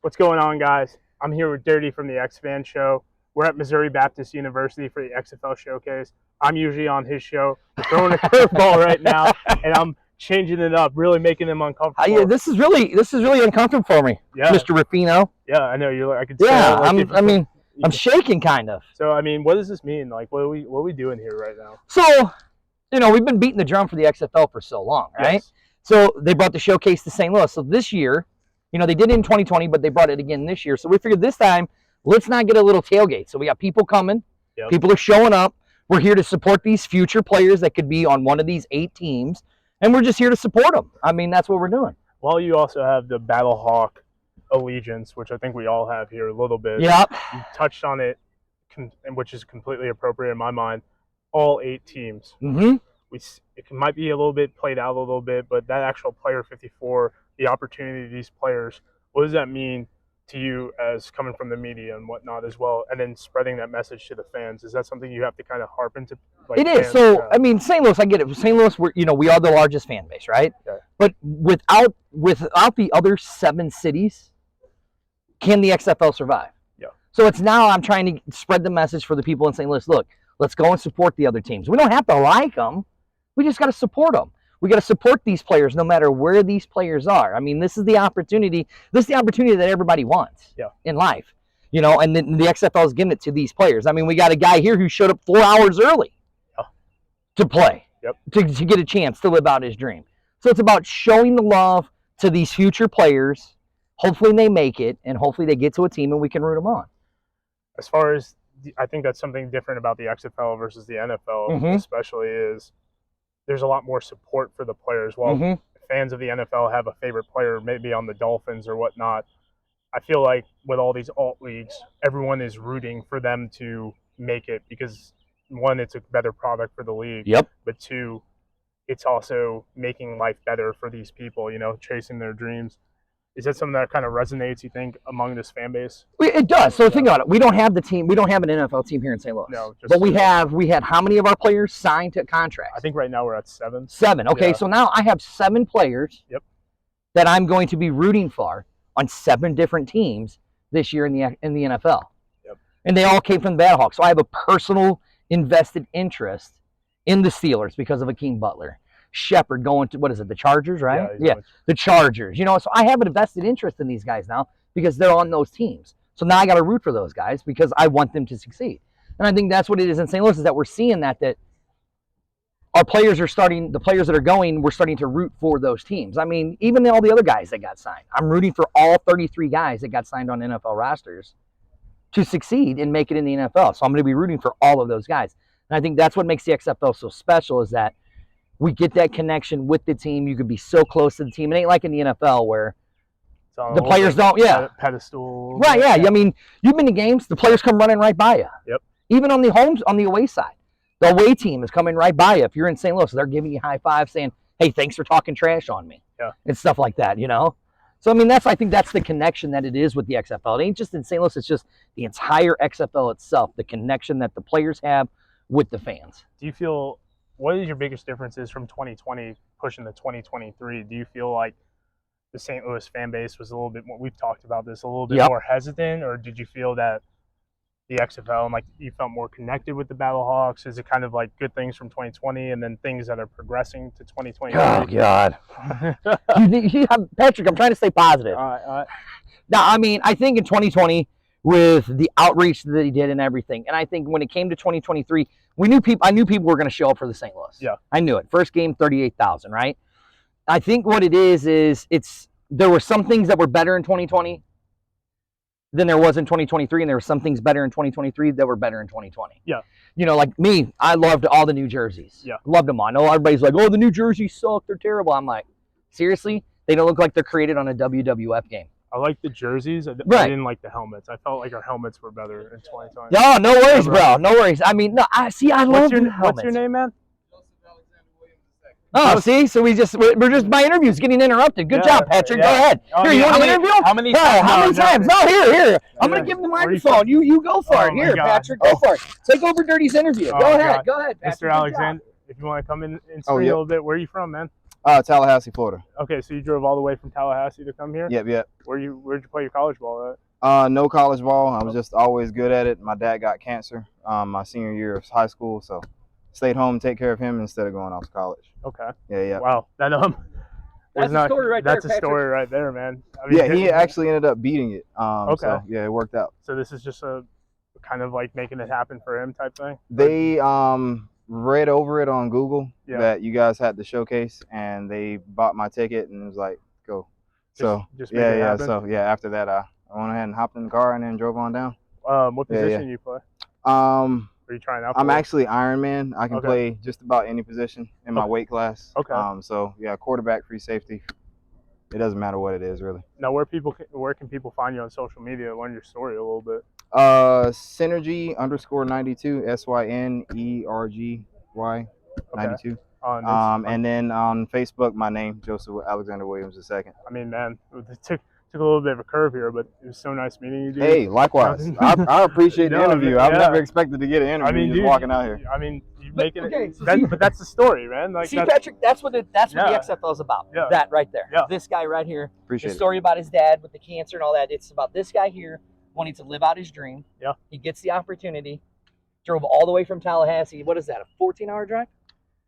What's going on, guys? I'm here with Dirty from the XFL show. We're at Missouri Baptist University for the XFL showcase. I'm usually on his show. We're throwing a curveball right now, and I'm changing it up, really making them uncomfortable. This is really uncomfortable for me, yeah, Mr. Ruffino. Yeah, I know you're. I could. Yeah, like I'm shaking kind of. So what does this mean? Like, what are we doing here right now? So, we've been beating the drum for the XFL for so long, right? Yes. So they brought the showcase to St. Louis. So this year, they did it in 2020, but they brought it again this year. So we figured this time, let's not get a little tailgate. So we got people coming. Yep. People are showing up. We're here to support these future players that could be on one of these 8 teams. And we're just here to support them. That's what we're doing. Well, you also have the Battlehawk allegiance, which I think we all have here a little bit. Yep. You touched on it, which is completely appropriate in my mind. All 8 teams. Mm-hmm. It might be a little bit played out a little bit, but that actual player 54, the opportunity of these players, what does that mean to you as coming from the media and whatnot as well, and then spreading that message to the fans? Is that something you have to kind of harp into? It is. So, St. Louis, I get it. St. Louis, we are the largest fan base, right? Okay. But without the other 7 cities, can the XFL survive? Yeah. So it's now I'm trying to spread the message for the people in St. Louis. Look, let's go and support the other teams. We don't have to like them. We just got to support them. We got to support these players no matter where these players are. This is the opportunity. This is the opportunity that everybody wants in life. And then the XFL is giving it to these players. We got a guy here who showed up 4 hours early to play, to get a chance to live out his dream. So it's about showing the love to these future players. Hopefully they make it, and hopefully they get to a team and we can root them on. As far as, I think that's something different about the XFL versus the NFL, especially is there's a lot more support for the players. While fans of the NFL have a favorite player, maybe on the Dolphins or whatnot, I feel like with all these alt leagues, everyone is rooting for them to make it because, 1, it's a better product for the league. Yep. But 2, it's also making life better for these people, chasing their dreams. Is that something that kind of resonates, you think, among this fan base? It does. So think about it. We don't have the team. We don't have an NFL team here in St. Louis. No. But we had how many of our players signed to contracts? I think right now we're at 7. 7. Okay, yeah. So now I have 7 players that I'm going to be rooting for on 7 different teams this year in the NFL. Yep. And they all came from the Battlehawks. So I have a personal invested interest in the Steelers because of Akeem Butler. Shepard going to, the Chargers, right? Yeah, the Chargers. So I have a vested interest in these guys now because they're on those teams. So now I got to root for those guys because I want them to succeed. And I think that's what it is in St. Louis, is that we're seeing that our players are starting, the players that are going, we're starting to root for those teams. Even all the other guys that got signed. I'm rooting for all 33 guys that got signed on NFL rosters to succeed and make it in the NFL. So I'm going to be rooting for all of those guys. And I think that's what makes the XFL so special, is that we get that connection with the team. You could be so close to the team. It ain't like in the NFL where the players don't, pedestal. Right, yeah. You've been to games, the players come running right by you. Yep. Even on the away side. The away team is coming right by you. If you're in St. Louis, they're giving you high fives saying, hey, thanks for talking trash on me. Yeah. And stuff like that, So, I think that's the connection that it is with the XFL. It ain't just in St. Louis, it's just the entire XFL itself, the connection that the players have with the fans. Do you feel, what is your biggest differences from 2020 pushing to 2023? Do you feel like the St. Louis fan base was a little bit more, we've talked about this, a little bit more hesitant, or did you feel that the XFL, and you felt more connected with the Battlehawks? Is it kind of like good things from 2020 and then things that are progressing to 2023? Oh, God. Patrick, I'm trying to stay positive. All right. Now, I think in 2020, with the outreach that he did and everything, and I think when it came to 2023, I knew people were going to show up for the St. Louis. Yeah. I knew it. First game, 38,000, right? I think what it is there were some things that were better in 2020 than there was in 2023, and there were some things better in 2023 that were better in 2020. Yeah. Like me, I loved all the New Jerseys. Yeah. Loved them all. I know everybody's like, oh, the New Jerseys suck, they're terrible. I'm like, seriously? They don't look like they're created on a WWF game. I like the jerseys. I didn't like the helmets. I felt like our helmets were better in 2020. No, no worries, bro. No worries. I love the helmets. What's your name, man? Oh, see? So we're just my interview's getting interrupted. Good job, Patrick. Go ahead. Here, you want an interview? How many times? No, here. I'm going to give him the microphone. You go for it. Here, Patrick, go for it. Take over Dirty's interview. Go ahead, Patrick. Mr. Alexander, if you want to come in and speak a little bit, where are you from, man? Tallahassee, Florida. Okay, so you drove all the way from Tallahassee to come here? Yep. Where'd you play your college ball at? No college ball. I was just always good at it. My dad got cancer my senior year of high school, so stayed home and take care of him instead of going off to college. Okay. Yeah. Wow. That's a story right there. That's a story right there, man. I mean, he actually ended up beating it. Okay. So, yeah, it worked out. So this is just a kind of like making it happen for him type thing? They read over it on Google that you guys had the showcase, and they bought my ticket and was like, go. Just yeah. So after that, I went ahead and hopped in the car and then drove on down. What position do you play? Are you trying out? I'm actually Ironman. I can play just about any position in my weight class. Okay. So yeah, quarterback, free safety. It doesn't matter what it is, really. Now, where can people find you on social media? Learn your story a little bit. Synergy_92 SYNERGY 92. And then on Facebook, my name, Joseph Alexander Williams II. I mean, man, it took a little bit of a curve here, but it was so nice meeting you, dude. Hey, likewise. I appreciate the interview. I've never expected to get an interview just walking out here. I mean, you making it. But that's the story, man. Like, Patrick, that's what the XFL is about. Yeah. That right there. Yeah. This guy right here. Appreciate the story about his dad with the cancer and all that. It's about this guy here wanting to live out his dream. Yeah. He gets the opportunity. Drove all the way from Tallahassee. What is that? A 14-hour drive?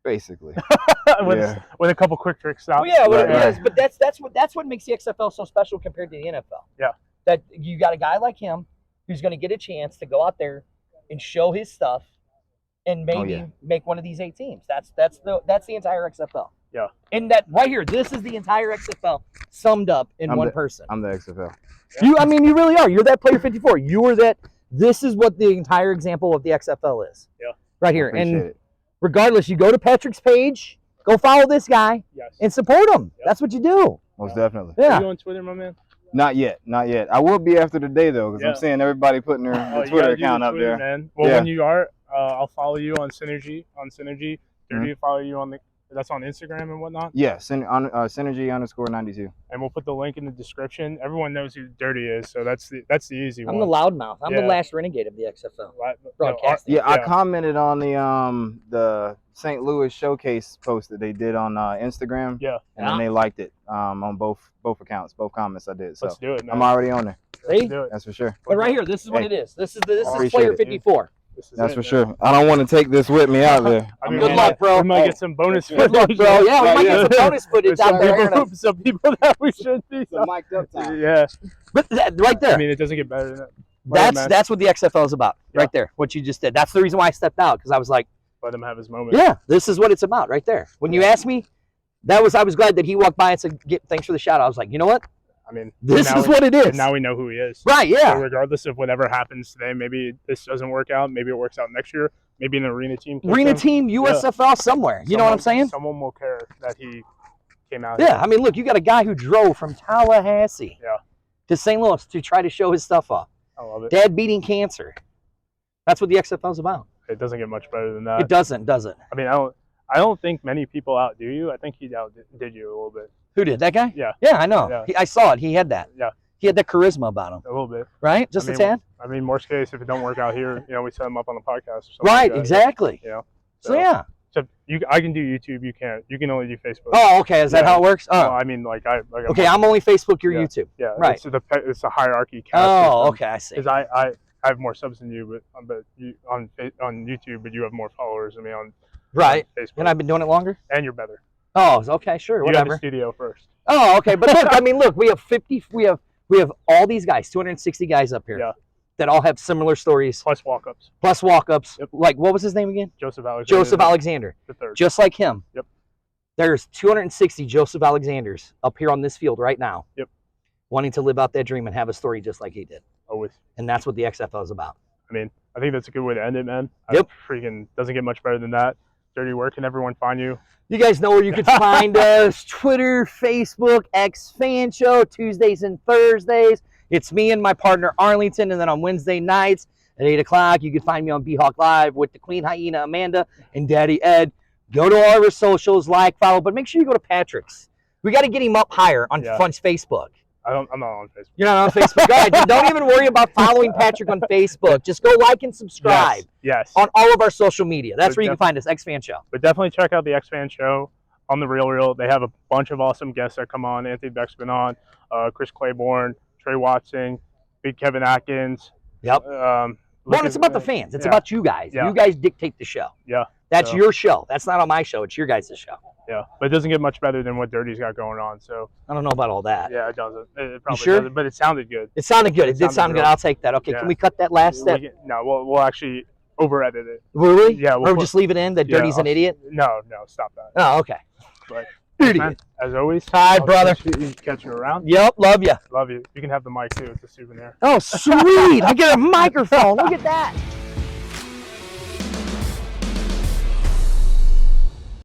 Basically. with a couple quick trick stops. Well, it is. But that's what makes the XFL so special compared to the NFL. Yeah. That you got a guy like him who's going to get a chance to go out there and show his stuff and maybe make one of these 8 teams. That's the entire XFL. Yeah. And that right here, this is the entire XFL summed up in one person. I'm the XFL. You really are. You're that player 54. You are that. This is what the entire example of the XFL is. Yeah. Right here. And regardless, you go to Patrick's page, go follow this guy, and support him. Yep. That's what you do. Most definitely. Yeah. Are you on Twitter, my man? Not yet. I will be after today, though, because I'm seeing everybody putting their Twitter account up there. Man. Well, when you are, I'll follow you on Synergy. Dirty follow you on that's on Instagram and whatnot? Yeah, Synergy_92. And we'll put the link in the description. Everyone knows who Dirty is, so that's the easy one. I'm the loudmouth. I'm the last renegade of the XFL. Broadcasting. I commented on the St. Louis showcase post that they did on Instagram. Yeah. And then they liked it on both accounts, both comments I did. So let's do it, man. I'm already on there. See? That's for sure. But right here, this is what it is. This is player 54. That's for sure. I don't want to take this with me out there. I mean, good luck, bro. We might get some bonus footage. Good luck, bro. Yeah, we might get some bonus footage out there. Some people that we should be. Some mic'd up time. Yeah. But right there. I mean, it doesn't get better than that. That's what the XFL is about. Right there. What you just did. That's the reason why I stepped out, because I was like, let him have his moment. Yeah, this is what it's about right there. When you asked me, I was glad that he walked by and said, thanks for the shout out. I was like, you know what? I mean, this is what it is. And now we know who he is. Right, yeah. So regardless of whatever happens today, maybe this doesn't work out. Maybe it works out next year. Maybe an arena team. USFL somewhere. You know what I'm saying? Someone will care that he came out. Yeah, I mean, look, you got a guy who drove from Tallahassee to St. Louis to try to show his stuff off. I love it. Dad beating cancer. That's what the XFL is about. It doesn't get much better than that. It doesn't, does it? I mean, I don't think many people outdo you. I think he outdid you a little bit. Who did? That guy? Yeah. Yeah, I know. Yeah. I saw it. He had that. Yeah. He had that charisma about him. A little bit. Right? Just a tad? I mean, worst case, if it don't work out here, we set him up on the podcast or something. Right, like that, exactly. So yeah. So I can do YouTube. You can't. You can only do Facebook. Oh, okay. Is that how it works? Oh. No, I mean, I'm only Facebook. You're YouTube. Yeah. Right. It's a hierarchy. Oh, okay. I see. Because I have more subs than you, but you on YouTube, but you have more followers than me on Facebook. And I've been doing it longer. And you're better. Oh, okay, sure, whatever. You have a studio first. Oh, okay, but look, I mean, look, we have 50. We have all these guys, 260 guys up here. Yeah. That all have similar stories. Plus walk-ups. Yep. Like, what was his name again? Joseph Alexander. The third. Just like him. Yep. There's 260 Joseph Alexanders up here on this field right now. Yep. Wanting to live out that dream and have a story just like he did. Always. And that's what the XFL is about. I mean, I think that's a good way to end it, man. Yep. Freaking doesn't get much better than that. Dirty, where can everyone find you? You guys know where you can find us. Twitter, Facebook, X Fan Show, Tuesdays and Thursdays. It's me and my partner Arlington, and then on Wednesday nights at 8 o'clock, you can find me on B-Hawk Live with the Queen Hyena Amanda and Daddy Ed. Go to all of our socials, follow, but make sure you go to Patrick's. We got to get him up higher on Facebook. I'm not on Facebook. You're not on Facebook? All right, then don't even worry about following Patrick on Facebook. Just go like and subscribe. Yes. On all of our social media. That's where you can find us, X Fan Show. But definitely check out the X Fan Show on the Real. They have a bunch of awesome guests that come on. Anthony Beck's been on, Chris Claiborne, Trey Watson, Big Kevin Atkins. Yep. Well, it's about the fans. It's about you guys. You guys dictate the show. Yeah. That's your show. That's not on my show. It's your guys' show. Yeah, but it doesn't get much better than what Dirty's got going on. So I don't know about all that. Yeah, it doesn't. It probably doesn't, but it sounded good. It sounded good. It did sound good. I'll take that. Okay, can we cut that last step? No, we'll actually over-edit it. Will we? Yeah. Or just leave it in that Dirty's an idiot? No, stop that. Oh, okay. But idiot. As always. Hi, brother. Catch you around. Yep, love you. Love you. You can have the mic too. It's a souvenir. Oh, sweet. I get a microphone. Look at that.